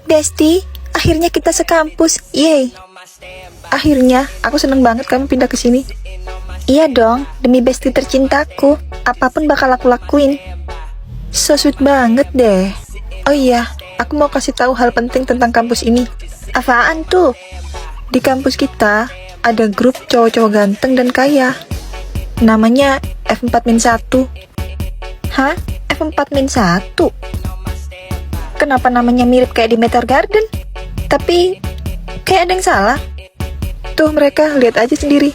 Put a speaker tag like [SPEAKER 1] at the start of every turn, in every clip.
[SPEAKER 1] Besti, akhirnya kita sekampus. Yeay. Akhirnya, aku seneng banget kamu pindah ke sini. Iya dong, demi Besti tercintaku, apapun bakal aku lakuin. So sweet banget deh. Oh iya, aku mau kasih tahu hal penting tentang kampus ini. Apaan tuh? Di kampus kita ada grup cowok-cowok ganteng dan kaya. Namanya F4-1. Hah? F4-1? Kenapa namanya mirip kayak di Meteor Garden? Tapi kayak ada yang salah. Tuh mereka, lihat aja sendiri.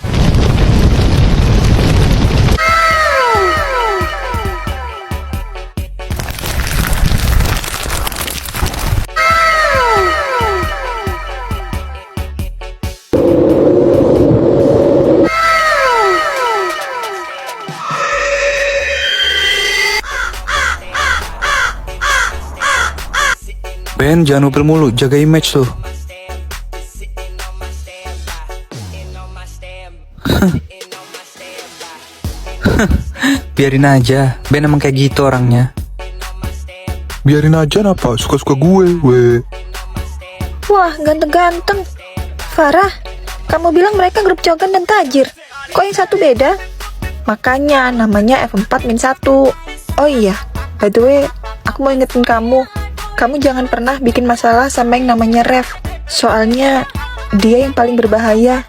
[SPEAKER 2] Ben, jangan upil mulu, jaga image tuh. Biarin aja, Ben emang kayak gitu orangnya.
[SPEAKER 3] Biarin aja apa, suka-suka gue, weh.
[SPEAKER 1] Wah, ganteng-ganteng. Farah, kamu bilang mereka grup cogan dan tajir. Kok yang satu beda? Makanya namanya F4-1. Oh iya, by the way, aku mau ingetin kamu. Kamu jangan pernah bikin masalah sama yang namanya Rev. Soalnya dia yang paling berbahaya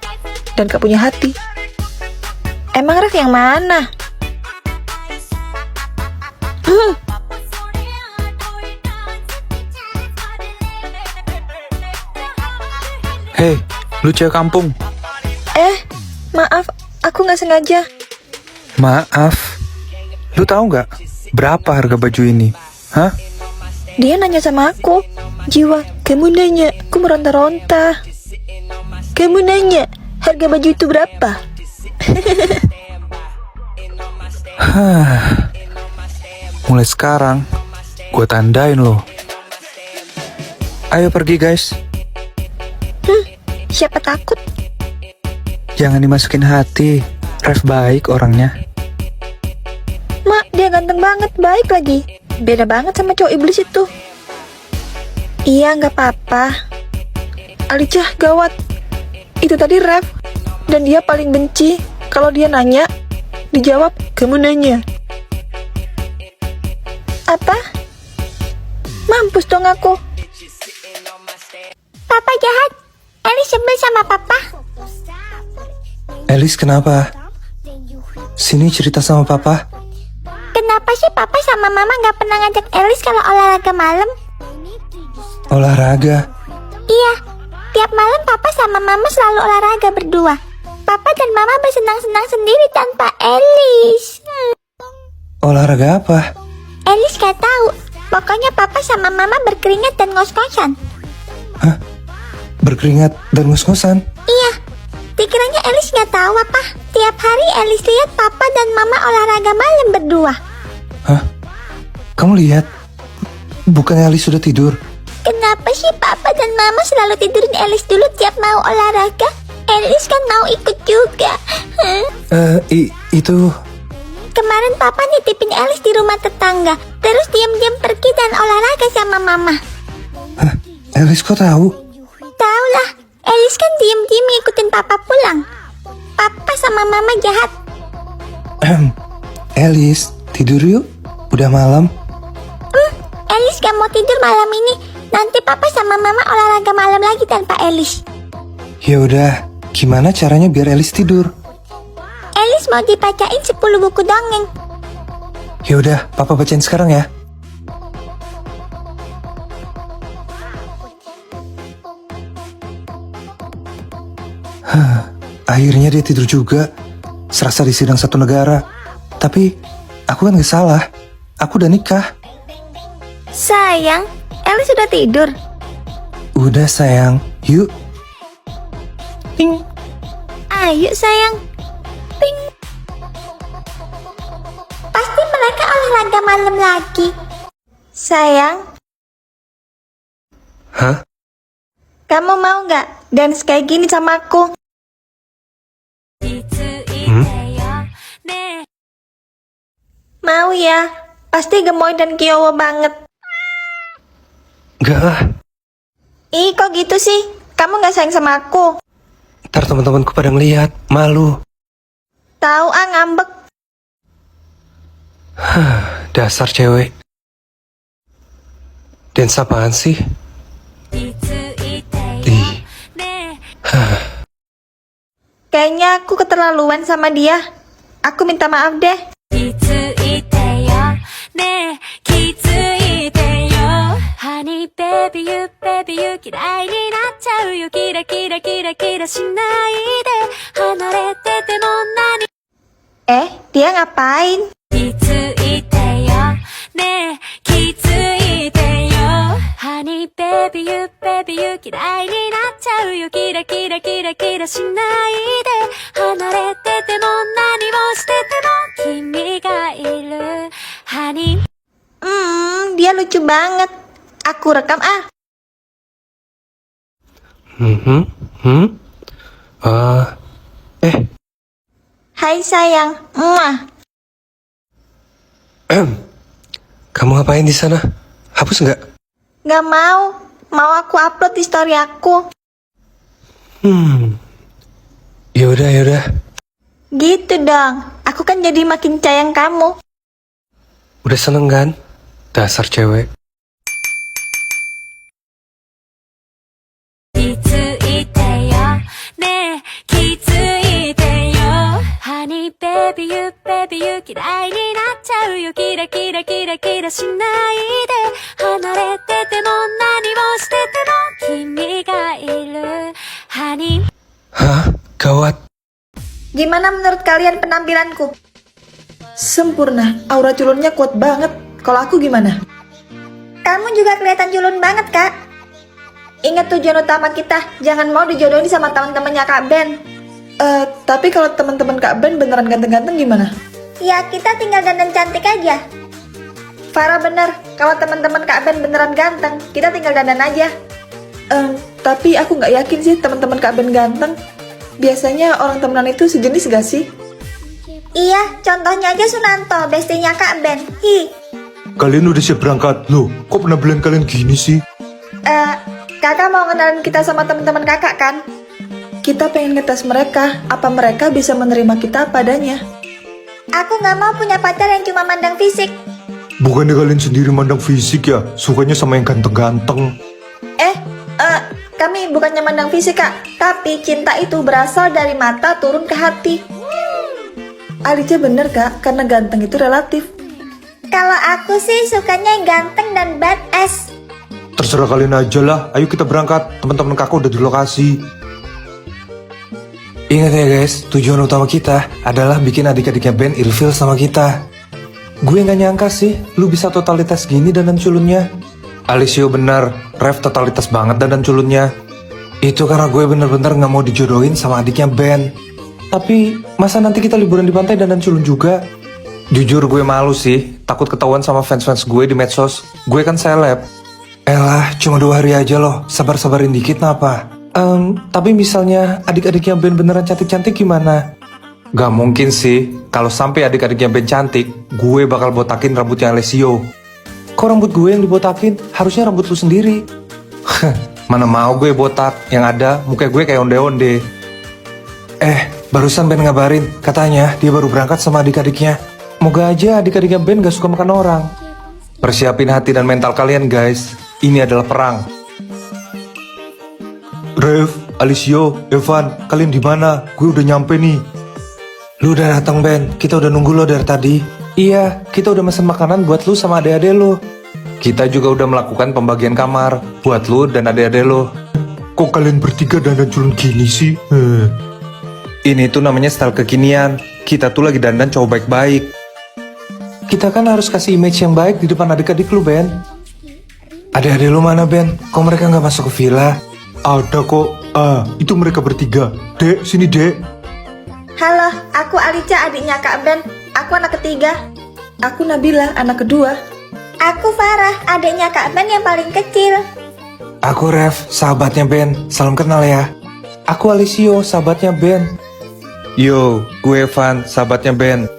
[SPEAKER 1] dan gak punya hati. Emang Rev yang mana?
[SPEAKER 2] Hei, lu cewek kampung.
[SPEAKER 1] Maaf, aku gak sengaja.
[SPEAKER 2] Maaf, lu tahu nggak berapa harga baju ini? Hah?
[SPEAKER 1] Dia nanya sama aku. Jiwa, kamu nanya, aku meronta-ronta. Kamu nanya, harga baju itu berapa?
[SPEAKER 2] Mulai sekarang, gue tandain lo. Ayo pergi guys.
[SPEAKER 1] Siapa takut?
[SPEAKER 2] Jangan dimasukin hati. Rev baik orangnya.
[SPEAKER 1] Mak, dia ganteng banget, baik lagi. Beda banget sama cowok iblis itu. Iya, gak apa-apa. Alicah, gawat. Itu tadi Rev. Dan dia paling benci kalau dia nanya, dijawab, kamu nanya. Apa? Mampus dong aku. Papa jahat. Elis sebel sama papa.
[SPEAKER 2] Elis kenapa? Sini cerita sama papa.
[SPEAKER 1] Kenapa sih papa sama mama gak pernah ngajak Elis kalau olahraga malam?
[SPEAKER 2] Olahraga?
[SPEAKER 1] Iya, tiap malam papa sama mama selalu olahraga berdua. Papa dan mama bersenang-senang sendiri tanpa Elis.
[SPEAKER 2] Olahraga apa?
[SPEAKER 1] Elis gak tahu. Pokoknya papa sama mama berkeringat dan ngos-ngosan.
[SPEAKER 2] Hah? Berkeringat dan ngos-ngosan?
[SPEAKER 1] Iya, dikiranya Elis gak tahu apa. Tiap hari Elis lihat papa dan mama olahraga malam berdua.
[SPEAKER 2] Hah? Kamu lihat? Bukannya Elis sudah tidur?
[SPEAKER 1] Kenapa sih papa dan mama selalu tidurin Elis dulu tiap mau olahraga? Elis kan mau ikut juga.
[SPEAKER 2] Itu...
[SPEAKER 1] Kemarin papa nitipin Elis di rumah tetangga, terus diam-diam pergi dan olahraga sama mama.
[SPEAKER 2] Hah? Elis kok tahu?
[SPEAKER 1] Tahu lah, Elis kan diam-diam ngikutin papa pulang. Papa sama mama jahat.
[SPEAKER 2] Elis, tidur yuk. Udah malam.
[SPEAKER 1] Elis gak mau tidur malam ini. Nanti papa sama mama olahraga malam lagi tanpa Elis.
[SPEAKER 2] Ya udah, gimana caranya biar Elis tidur?
[SPEAKER 1] Elis mau dibacain 10 buku dongeng.
[SPEAKER 2] Ya udah, papa bacain sekarang ya. Akhirnya dia tidur juga. Serasa di sidang satu negara. Tapi aku kan gak salah. Aku udah nikah.
[SPEAKER 1] Sayang, Elis sudah tidur.
[SPEAKER 2] Udah sayang, yuk.
[SPEAKER 1] Ping. Ayo sayang. Ping. Pasti mereka olahraga malam lagi. Sayang.
[SPEAKER 2] Hah?
[SPEAKER 1] Kamu mau gak dance kayak gini sama aku? Mau ya? Pasti gemoy dan kiowo banget.
[SPEAKER 2] Enggak lah.
[SPEAKER 1] Ih, kok gitu sih? Kamu gak sayang sama aku?
[SPEAKER 2] Ntar teman-temanku pada ngeliat, malu.
[SPEAKER 1] Tahu ah, ngambek.
[SPEAKER 2] Dasar cewek. Dance apaan sih? Ih,
[SPEAKER 1] Kayaknya aku keterlaluan sama dia. Aku minta maaf deh.
[SPEAKER 4] Honey baby you baby you 嫌いになっちゃうよキラキラキラキラしないで離れてても何
[SPEAKER 1] Dia ngapain?
[SPEAKER 4] 気づいてよねえ気づいてよ Honey baby you baby you 嫌いになっちゃうよキラキラキラキラしないで離れてても何をしてても君がいる Honey
[SPEAKER 1] Dia lucu banget. Aku rekam ah. Hai sayang. Muah.
[SPEAKER 2] kamu ngapain di sana? Hapus nggak?
[SPEAKER 1] Gak mau. Mau aku upload di story aku.
[SPEAKER 2] Yaudah, yaudah.
[SPEAKER 1] Gitu dong. Aku kan jadi makin sayang kamu.
[SPEAKER 2] Udah seneng kan? Dasar cewek.
[SPEAKER 4] 気づいてよねえ気づいてよ Honey baby you baby you 嫌いになっちゃうよキラキラキラキラしないで離れてても何をしてても君がいる Honey
[SPEAKER 2] Hah? Gawat.
[SPEAKER 1] Gimana menurut kalian penampilanku? Sempurna. Aura culunnya kuat banget. Kalau aku gimana? Kamu juga kelihatan culun banget, Kak. Ingat tujuan utama kita, jangan mau dijodohin sama teman-temannya Kak Ben. Tapi kalau teman-teman Kak Ben beneran ganteng-ganteng gimana? Ya, kita tinggal dandan cantik aja. Farah bener, kalau teman-teman Kak Ben beneran ganteng, kita tinggal dandan aja. Tapi aku nggak yakin sih teman-teman Kak Ben ganteng. Biasanya orang temenan itu sejenis gak sih? Iya, contohnya aja Sunanto, bestinya Kak Ben.
[SPEAKER 3] Kalian udah siap berangkat? Loh, kok penampilan kalian gini sih?
[SPEAKER 1] Kakak mau kenalin kita sama teman-teman kakak kan? Kita pengen ngetes mereka, apa mereka bisa menerima kita padanya. Aku nggak mau punya pacar yang cuma mandang fisik.
[SPEAKER 3] Bukannya kalian sendiri mandang fisik ya? Sukanya sama yang ganteng-ganteng.
[SPEAKER 1] Kami bukannya mandang fisik kak, tapi cinta itu berasal dari mata turun ke hati. Alicia bener kak, karena ganteng itu relatif. Kalau aku sih sukanya yang ganteng dan badass.
[SPEAKER 3] Terserah kalian aja lah, ayo kita berangkat. Teman-teman kakak udah di lokasi.
[SPEAKER 2] Ingat ya guys, tujuan utama kita adalah bikin adik-adiknya Ben ilfil sama kita. Gue gak nyangka sih, lu bisa totalitas gini dandan culunnya. Alisio benar, Rev totalitas banget dandan culunnya. Itu karena gue bener-bener gak mau dijodohin sama adiknya Ben. Tapi, masa nanti kita liburan di pantai dandan culun juga? Jujur gue malu sih, takut ketahuan sama fans-fans gue di medsos. Gue kan seleb. Elah, cuma 2 hari aja loh, sabar-sabarin dikit napa? Tapi misalnya adik-adiknya Ben beneran cantik-cantik gimana? Gak mungkin sih, kalau sampai adik-adiknya Ben cantik, gue bakal botakin rambutnya Alessio. Kok rambut gue yang dibotakin? Harusnya rambut lu sendiri. Mana mau gue botak, yang ada muka gue kayak onde-onde. Barusan Ben ngabarin, katanya dia baru berangkat sama adik-adiknya. Moga aja adik-adiknya Ben gak suka makan orang. Persiapin hati dan mental kalian guys, ini adalah perang.
[SPEAKER 3] Rev, Alisio, Evan, kalian di mana? Gue udah nyampe nih.
[SPEAKER 2] Lu udah datang Ben, kita udah nunggu lo dari tadi. Iya, kita udah mesen makanan buat lu sama adik-adik lu. Kita juga udah melakukan pembagian kamar buat lu dan adik-adik lu.
[SPEAKER 3] Kok kalian bertiga dandan culun gini sih?
[SPEAKER 2] Ini tuh namanya style kekinian. Kita tuh lagi dandan cowok baik-baik. Kita kan harus kasih image yang baik di depan adik-adik lu Ben. Adik-adik lu mana Ben? Kok mereka gak masuk ke villa?
[SPEAKER 3] Ada kok. Itu mereka bertiga. Dek, sini dek.
[SPEAKER 1] Halo, aku Alicia, adiknya Kak Ben. Aku anak ketiga. Aku Nabila, anak kedua. Aku Farah, adiknya Kak Ben yang paling kecil.
[SPEAKER 2] Aku Rev, sahabatnya Ben. Salam kenal ya. Aku Alisio, sahabatnya Ben. Yo, gue Evan, sahabatnya Ben.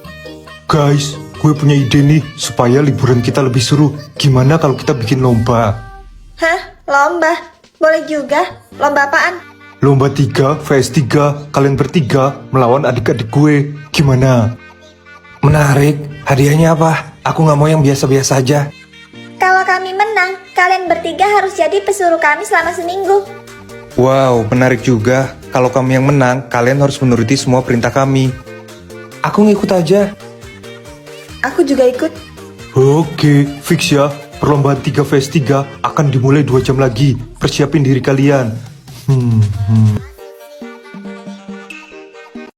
[SPEAKER 3] Guys, gue punya ide nih supaya liburan kita lebih seru. Gimana kalau kita bikin lomba?
[SPEAKER 1] Hah? Lomba? Boleh juga. Lomba apaan?
[SPEAKER 3] Lomba 3 vs 3, kalian bertiga melawan adik-adik gue. Gimana?
[SPEAKER 2] Menarik. Hadiahnya apa? Aku nggak mau yang biasa-biasa aja.
[SPEAKER 1] Kalau kami menang, kalian bertiga harus jadi pesuruh kami selama seminggu.
[SPEAKER 2] Wow, menarik juga. Kalau kami yang menang, kalian harus menuruti semua perintah kami. Aku ngikut aja.
[SPEAKER 1] Aku juga ikut.
[SPEAKER 3] Oke, fix ya. Perlombaan 3 vs 3 akan dimulai 2 jam lagi. Persiapin diri kalian.